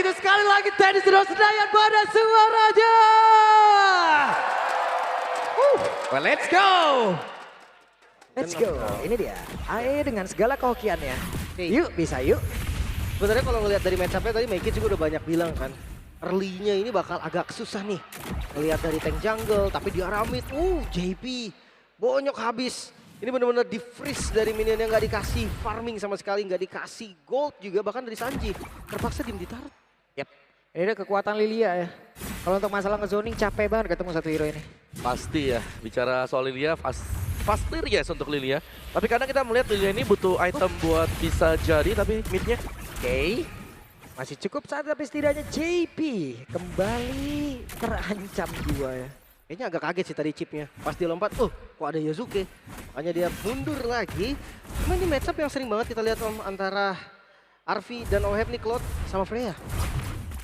begitu sekali lagi tenis Hero Senayan pada suaranya. Well, let's go. Let's go. Ini dia. AE dengan segala kehokiannya. Yuk, bisa yuk. Sebenarnya kalau ngelihat dari match-up-nya tadi Make juga udah banyak bilang kan. Early-nya ini bakal agak susah nih. Ngelihat dari tank jungle, tapi di arah mid. JP. Bonyok habis. Ini benar-benar di-freeze dari minion yang nggak dikasih farming sama sekali. Nggak dikasih gold juga, bahkan dari Sanji. Terpaksa diem ditaruh. Yap. Ini ada kekuatan Lilia ya. Kalau untuk masalah nge-zoning capek banget ketemu satu hero ini. Pasti ya, bicara soal Lilia, fast clear yes untuk Lilia. Tapi kadang kita melihat Lilia ini butuh item buat bisa jadi, tapi midnya. Oke. Masih cukup saat tapi setidaknya JP kembali terancam dua ya. Kayaknya agak kaget sih tadi chipnya. Pas dia lompat, kok ada Yasuke. Makanya dia mundur lagi. Cuma ini matchup yang sering banget kita lihat antara Arfi dan Oheb nih, Cloud sama Freya.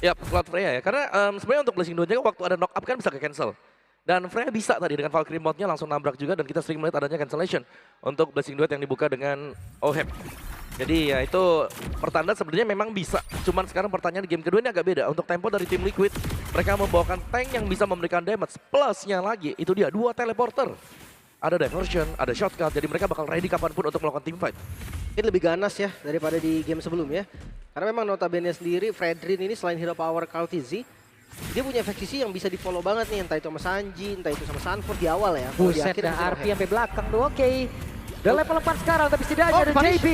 Ya, Cloud Freya ya. Karena sebenarnya untuk Blessing Duet waktu ada knock up kan bisa ke-cancel. Dan Freya bisa tadi dengan Valkyrie mode-nya langsung nabrak juga dan kita sering melihat adanya cancellation untuk Blessing Duet yang dibuka dengan Oheb. Jadi ya itu pertanda sebenarnya memang bisa. Cuman sekarang pertanyaan di game kedua ini agak beda. Untuk tempo dari tim Liquid, mereka membawakan tank yang bisa memberikan damage. Plusnya lagi, itu dia 2 teleporter. Ada diversion, ada shortcut, jadi mereka bakal ready kapanpun untuk melakukan team fight. Ini lebih ganas ya daripada di game sebelumnya. Karena memang notabene sendiri, Fredrin ini selain hero power Kaltizi, dia punya efek sisi yang bisa di follow banget nih. Entah itu sama Sanji, entah itu sama Sanford di awal ya. Buset dah, Arfi sampai belakang tuh, oke. Dan level 4 sekarang, tapi setidaknya ada JP.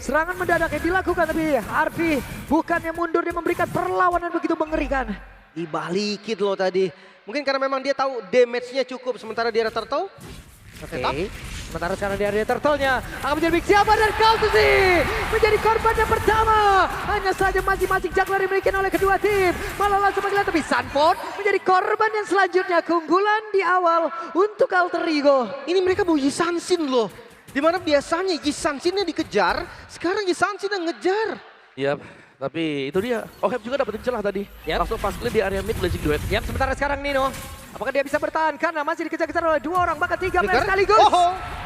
Serangan mendadak yang dilakukan, tapi Arfi bukannya mundur, dia memberikan perlawanan begitu mengerikan. Dibalikin loh tadi. Mungkin karena memang dia tahu damage-nya cukup, sementara dia turtle. Oke. Sementara sekarang di area turtle-nya akan menjadi big siapa dan Kaltuzi menjadi korban yang pertama. Hanya saja masing-masing juggler dimiliki oleh kedua tim. Malah langsung menggila, tapi Sanford menjadi korban yang selanjutnya. Keunggulan di awal untuk Alter Ego. Ini mereka bawa Yisansin loh. Dimana biasanya Yisansinnya dikejar, sekarang Yisansin yang ngejar. Yap, tapi itu dia. Oheb juga dapetin celah tadi. Langsung fast clear di area mid Blessing Duet. Yap, sementara sekarang Nino. Apakah dia bisa bertahan? Karena masih dikejar-kejar oleh 2 orang, bahkan 3 player sekaligus.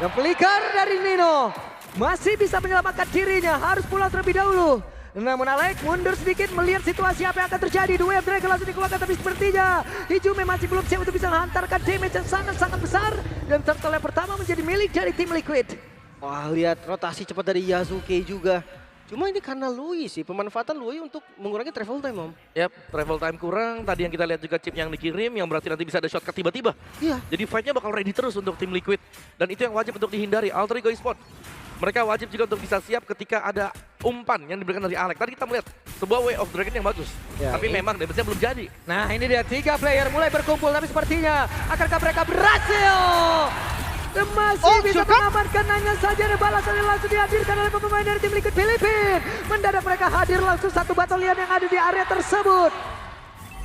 Yang flicker dari Nino. Masih bisa menyelamatkan dirinya, harus pulang terlebih dahulu. Namun Alek mundur sedikit melihat situasi apa yang akan terjadi. 2 Wave Dragon langsung dikeluarkan, tapi sepertinya Hijume masih belum siap untuk bisa menghantarkan damage yang sangat-sangat besar. Dan turtle yang pertama menjadi milik dari tim Liquid. Wah, lihat rotasi cepat dari Yasuke juga. Cuma ini karena Lui sih, pemanfaatan Lui untuk mengurangi travel time, Om. Yap, travel time kurang. Tadi yang kita lihat juga chip yang dikirim, yang berarti nanti bisa ada shortcut tiba-tiba. Iya. Jadi fight-nya bakal ready terus untuk tim Liquid. Dan itu yang wajib untuk dihindari, Alter Ego Esports. Mereka wajib juga untuk bisa siap ketika ada umpan yang diberikan dari Alek. Tadi kita melihat sebuah Way of Dragon yang bagus. Ya, tapi memang damage-nya belum jadi. Nah ini dia 3 player mulai berkumpul, tapi sepertinya akankah mereka berhasil? Dan masih bisa mengamankan, hanya saja ada balasan yang langsung dihadirkan oleh pemain dari tim Liquid Filipina. Mendadak mereka hadir langsung satu batalion yang ada di area tersebut.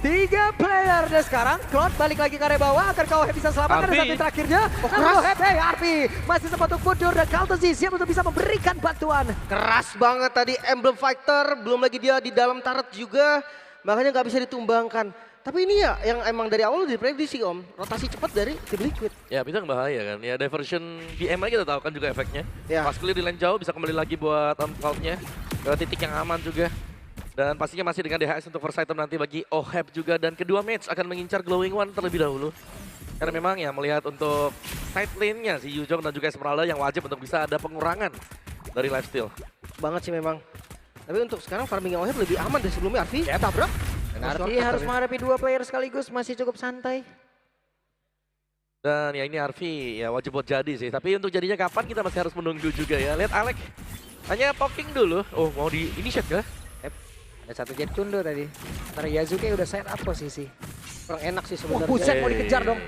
3 player dan sekarang Cloud balik lagi ke area bawah. Akankah Oheb bisa selamatkan di satu terakhirnya? Oheb, Arfi masih sempat untuk mundur dan Kaltuzi siap untuk bisa memberikan bantuan. Keras banget tadi Emblem Fighter, belum lagi dia di dalam turret juga. Makanya nggak bisa ditumbangkan. Tapi ini ya yang emang dari awal diprediksi, Om. Rotasi cepat dari tim Liquid. Ya itu yang bahaya kan. Ya diversion BM lagi kita tahu kan juga efeknya. Ya. Pas clear di lane jauh bisa kembali lagi buat Cloud-nya ke titik yang aman juga. Dan pastinya masih dengan DHS untuk first item nanti bagi Oheb juga. Dan kedua match akan mengincar Glowing One terlebih dahulu. Karena memang ya melihat untuk side lane-nya si Yujong dan juga Esmeralda yang wajib untuk bisa ada pengurangan dari lifesteal. Banget sih memang. Tapi untuk sekarang farming Oheb lebih aman dari sebelumnya, Arfi. Ya tabrak. Dan Arfi harus menghadapi 2 player sekaligus, masih cukup santai. Dan ya ini Arfi ya wajib buat jadi sih. Tapi untuk jadinya kapan kita masih harus menunggu juga ya. Lihat Alek hanya poking dulu. Oh mau di initiate kah? Ada satu jet kundo tadi. Antara Yasuke udah set up posisi. Kurang enak sih Wah sebenarnya. buset mau dikejar dong.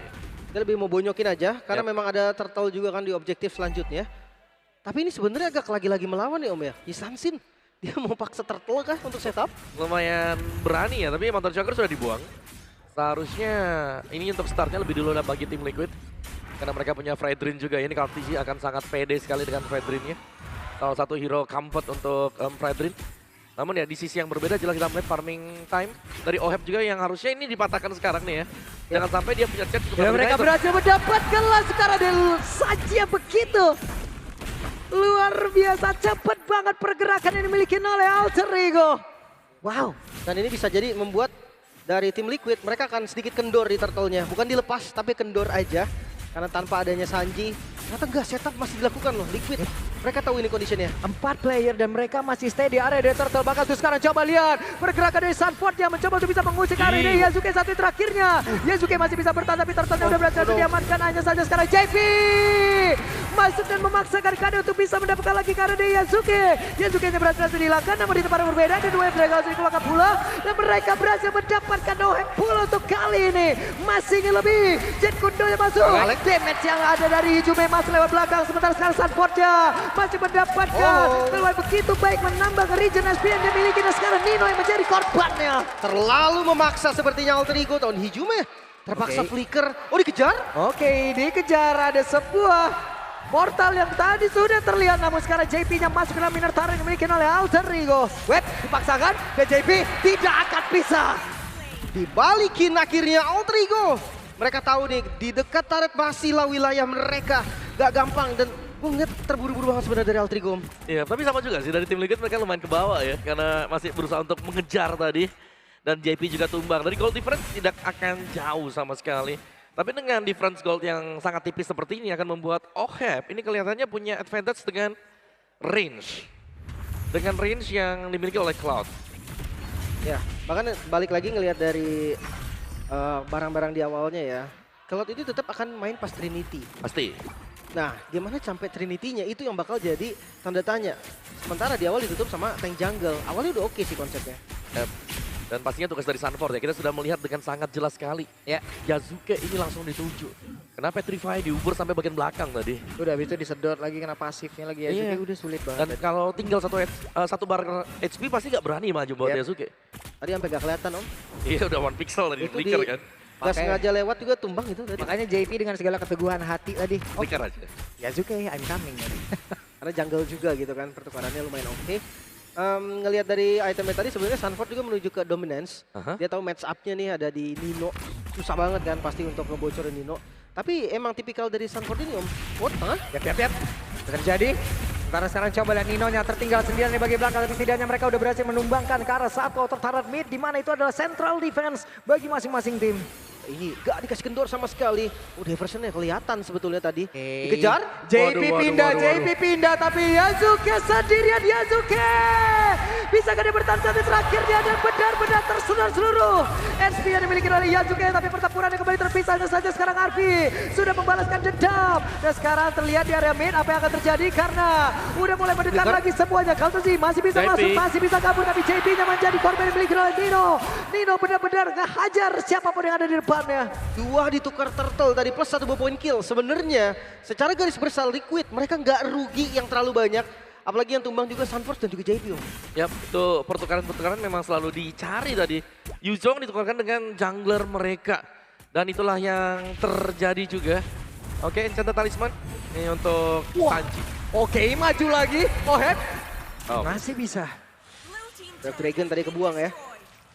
Dia lebih mau bonyokin aja karena memang ada turtle juga kan di objektif selanjutnya. Tapi ini sebenarnya agak lagi-lagi melawan nih, Om ya. Yisansin dia mau paksa turtle kah untuk setup? Lumayan berani ya, tapi Mountain Shocker sudah dibuang. Seharusnya ini untuk startnya lebih dulu bagi tim Liquid. Karena mereka punya Fredrin juga, ini Kaltizi akan sangat pede sekali dengan Fredrinnya. Salah satu hero comfort untuk Fredrin. Namun ya di sisi yang berbeda jelas kita melihat farming time dari Oheb juga yang harusnya ini dipatahkan sekarang nih ya. Jangan sampai dia punya chat cukup. Ya, mereka berhasil mendapatkan sekarang dan saja begitu. Luar biasa cepat banget pergerakan yang dimiliki oleh Alter Ego. Wow. Dan ini bisa jadi membuat dari tim Liquid mereka akan sedikit kendor di turtle-nya. Bukan dilepas tapi kendor aja. Karena tanpa adanya Sanji, ternyata enggak, setup masih dilakukan loh Liquid. Mereka tahu ini kondisinya. 4 player dan mereka masih stay di area dari Turtle. Bahkan tuh sekarang coba lihat pergerakan dari Sanford yang mencoba untuk bisa mengusik area ini. Yasuke satu terakhirnya. Yasuke masih bisa bertahan tapi Turtle-nya udah berhasil diamankan. Hanya saja sekarang JP masuk dan memaksakan Kade untuk bisa mendapatkan lagi karena dari Yasuke. Yasuke-nya berhasil dihilangkan namun di tempat yang berbeda. Ada 2 mereka harus dikeluarkan pula. Dan mereka berhasil mendapatkan no-hack pula untuk kali ini. Masih ingin lebih. Jet Kundo-nya masuk. Damage yang ada dari Hijume masuk lewat belakang. Sementara sekarang Sanford-nya masih mendapatkan peluang begitu baik menambah ke region SP yang dimiliki dan sekarang Nino yang menjadi korbannya. Terlalu memaksa sepertinya alter ego tahun Hijume. Terpaksa flicker. Oh dikejar? Oke, dikejar ada sebuah portal yang tadi sudah terlihat namun sekarang JP-nya masuk ke dalam inner turret yang dimiliki oleh alter ego. Web dipaksakan dan JP tidak akan bisa. Dibalikin akhirnya alter ego. Mereka tahu nih di dekat turret masihlah wilayah mereka. Gak gampang dan gue ngeliat terburu-buru banget sebenarnya dari alter ego. Iya, tapi sama juga sih dari tim Liquid mereka lumayan ke bawah ya karena masih berusaha untuk mengejar tadi dan JP juga tumbang. Dari gold difference tidak akan jauh sama sekali. Tapi dengan difference gold yang sangat tipis seperti ini akan membuat OHEB ini kelihatannya punya advantage dengan range. Dengan range yang dimiliki oleh Cloud. Ya, bahkan balik lagi ngelihat dari barang-barang di awalnya ya. Cloud itu tetap akan main pas Trinity. Pasti. Nah, gimana sampai Trinity-nya itu yang bakal jadi tanda tanya. Sementara di awal ditutup sama tank jungle. Awalnya udah oke sih konsepnya. Dan pastinya tugas dari Sanford ya, kita sudah melihat dengan sangat jelas sekali. Ya, Yasuke ini langsung dituju. Kenapa Petrify diubur sampai bagian belakang tadi? Udah habis itu disedot lagi kena pasifnya lagi Yasuke udah sulit banget. Dan kalau tinggal satu bar HP pasti gak berani maju buat Yasuke. Tadi sampai gak kelihatan om. Iya udah 1 pixel tadi flicker kan. Gak sengaja lewat juga tumbang gitu tadi. Makanya JP dengan segala keteguhan hati tadi. Flicker aja. Yasuke, I'm coming. Karena jungle juga gitu kan, pertukarannya lumayan oke. Ngelihat dari itemnya tadi sebenarnya Sanford juga menuju ke dominance. Dia tahu match up-nya nih ada di Nino. Susah banget kan pasti untuk ngebocorin Nino. Tapi emang tipikal dari Sanford ini om. Oh tengah? Yap. Terjadi. Karena sekarang coba lihat Nino-nya tertinggal sendirian di bagian belakang. Tapi setidaknya mereka udah berhasil menumbangkan ke arah satu outer turret mid. Di mana itu adalah central defense bagi masing-masing tim. Ini gak dikasih kendor sama sekali. Oh diversionnya kelihatan sebetulnya tadi. Dikejar. JP pindah tapi Yasuke sendirian. Yasuke bisa dia bertahan satu terakhirnya dan benar-benar tersedot seluruh SP yang dimiliki oleh Yasuke. Tapi pertempurannya kembali terpisah saja sekarang Arfi sudah membalaskan dendam. Dan sekarang terlihat di area mid apa yang akan terjadi karena udah mulai mendekat lagi semuanya. Kaltuzi masih bisa masuk, masih bisa kabur tapi JP-nya menjadi korban yang dimiliki oleh Nino. Nino benar-benar ngehajar siapapun yang ada di depan. Dua ditukar turtle tadi plus 1 point kill. Sebenarnya secara garis besar Liquid mereka nggak rugi yang terlalu banyak. Apalagi yang tumbang juga Sanford dan juga JP. Yap, itu pertukaran-pertukaran memang selalu dicari tadi. Yuzong ditukarkan dengan jungler mereka. Dan itulah yang terjadi juga. Oke, Enchanted Talisman. Ini untuk Sanji. Oke, maju lagi. OHEB. Masih bisa. Dark Dragon tadi kebuang ya.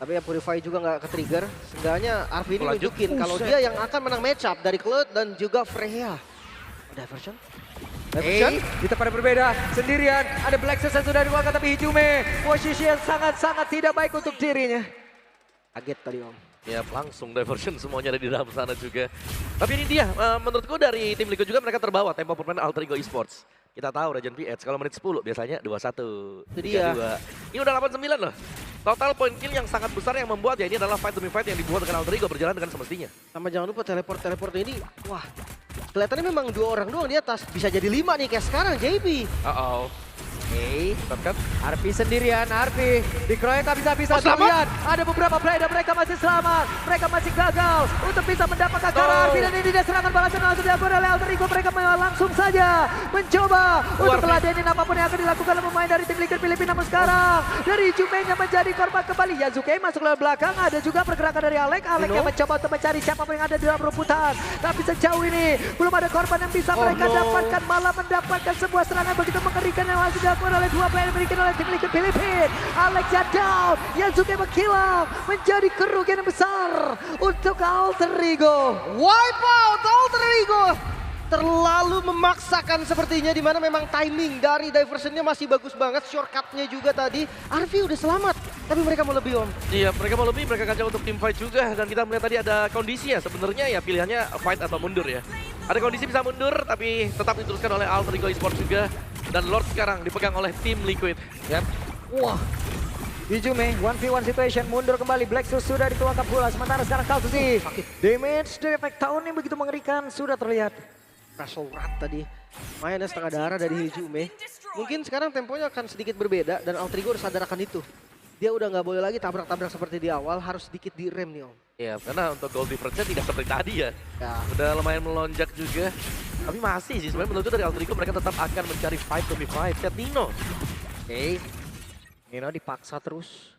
Tapi ya Purify juga nggak ke-trigger. Seenggaknya Arfi ini nunjukin kalau dia yang akan menang match up dari Cloud dan juga Freya. Diversion. Di tempat yang berbeda, sendirian. Ada Black Sus yang sudah dikeluarkan tapi Hijume. Posisi yang sangat-sangat tidak baik untuk dirinya. Kaget tadi om. Ya langsung diversion semuanya ada di dalam sana juga. Tapi ini dia, menurutku dari tim Liquid juga mereka terbawa tempo permainan Alter Ego Esports. Kita tahu Region PH kalau menit 10 biasanya 21. Itu dia. Ini udah 89 loh. Total point kill yang sangat besar yang membuat ya ini adalah fight demi fight yang dibuat dengan Alter Ego berjalan dengan semestinya. Sama jangan lupa teleport ini, wah kelihatannya memang 2 orang doang di atas. Bisa jadi 5 nih kayak sekarang JP. Tetap Arfi sendirian, Arfi dikeroyok bisa terlihat. Ada beberapa player dan mereka masih selamat. Mereka masih gagal untuk bisa mendapatkan karena Arfi dan ini dia serangan balasan langsung dilakukan oleh Alter Ego. Mereka langsung saja mencoba untuk meladenin apapun yang akan dilakukan oleh pemain dari tim Liquid Filipina. Namun sekarang dari Hijume-nya menjadi korban kembali. Yasuke masuk lewat belakang, ada juga pergerakan dari Alek. Alek yang mencoba untuk mencari siapapun yang ada di dalam rumputan. Tapi sejauh ini belum ada korban yang bisa mereka dapatkan, malah mendapatkan sebuah serangan begitu mengerikan yang langsung dilakukan oleh 2 player yang oleh tim Liquid Filipina. Alex down, Yasuke menghilang, menjadi kerugian yang besar untuk Alter Ego. Wipe out Alter Ego. Terlalu memaksakan sepertinya, dimana memang timing dari diversionnya masih bagus banget. Shortcutnya juga tadi. Arfi udah selamat. Tapi mereka mau lebih, Om. Iya, mereka mau lebih, mereka kacau untuk tim fight juga. Dan kita melihat tadi ada kondisi ya, sebenarnya ya pilihannya fight atau mundur ya. Ada kondisi bisa mundur, tapi tetap diteruskan oleh Alter Ego Esports juga. Dan Lord sekarang dipegang oleh tim Liquid. Yap. Wah. Ijume, 1v1 situation, mundur kembali. Black Shoes sudah dituangkan pula. Sementara sekarang Kaltusi. Damage dari efek tahun yang begitu mengerikan sudah terlihat. Pressure rat tadi. Mainnya setengah darah dari Hijume. Mungkin sekarang temponya akan sedikit berbeda dan Altrigo harus sadar akan itu. Dia udah nggak boleh lagi tabrak-tabrak seperti di awal, harus sedikit direm nih, Om. Iya, karena untuk goal difference-nya tidak seperti tadi ya. Ya. Udah lumayan melonjak juga. Tapi masih sih, sebenarnya menurutku dari Alter Ego mereka tetap akan mencari 5v5. Lihat Nino. Oke. Nino dipaksa terus.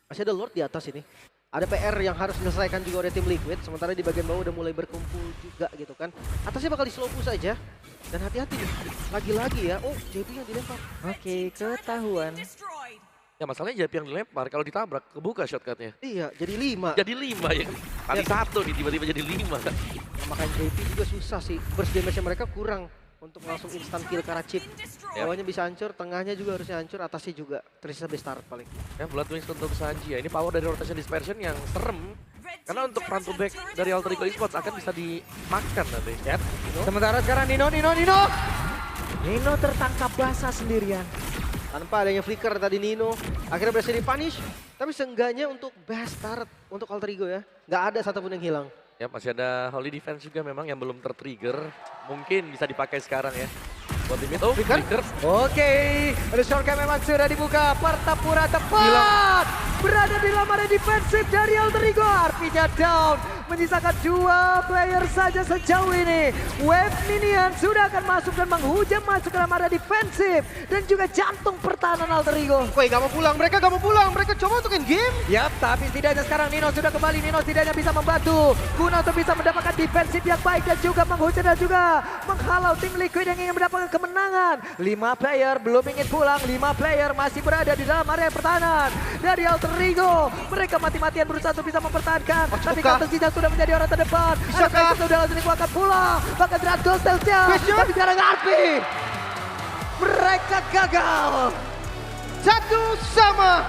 Masih ada Lord di atas ini. Ada PR yang harus diselesaikan juga oleh tim Liquid. Sementara di bagian bawah udah mulai berkumpul juga gitu kan. Atasnya bakal di slow push aja. Dan hati-hati nih. Lagi-lagi ya. Oh, JP yang dilempar. Oke, ketahuan. Ya masalahnya JP yang dilempar, kalau ditabrak kebuka shortcutnya. Iya, jadi 5. Jadi 5 ya. Tadi 1 nih, tiba-tiba jadi 5. Makanya JP juga susah sih. Burst damage-nya mereka kurang untuk langsung instant kill karena chip. Bawahnya bisa hancur, tengahnya juga harusnya hancur, atasnya juga. Tersisa base start paling. Ya, Bloodwings untuk Sanji ya. Ini power dari rotation dispersion yang serem. Karena untuk front to back dari Alter Ego Esports akan bisa dimakan nanti. Yap. Sementara sekarang Nino. Nino tertangkap basah sendirian. Tanpa adanya flicker tadi Nino. Akhirnya berhasil di-punish. Tapi seenggaknya untuk base start untuk Alter Ego ya. Nggak ada satupun yang hilang. Ya masih ada Holy Defense juga memang yang belum tertrigger. Mungkin bisa dipakai sekarang ya. Buat limit. Oh, flicker. Oke, ada shortcut memang sudah dibuka. Pertapura tepat. Berada di dalam area defensif dari Alter Ego. RP-nya down. Menyisakan 2 player saja sejauh ini. Wave Minion sudah akan masuk dan menghujam masuk ke dalam area defensif. Dan juga jantung pertahanan Alter Ego. Woi, gak mau pulang. Mereka gak mau pulang. Mereka coba untuk end game. Yap, tapi setidaknya sekarang Nino sudah kembali. Nino setidaknya bisa membantu guna untuk bisa mendapatkan defensif yang baik dan juga menghujam dan juga menghalau tim Liquid yang ingin mendapatkan kemenangan. 5 player belum ingin pulang. 5 player masih berada di dalam area pertahanan dari Alter Ego. Mereka mati-matian berusaha untuk bisa mempertahankan. Tapi Kaltusinya sudah menjadi orang terdepan. Ada sudah Alter Ego akan pulang. Bahkan Drat Ghost Tales-nya. Tapi sekarang Arpi. Mereka gagal. 1-1.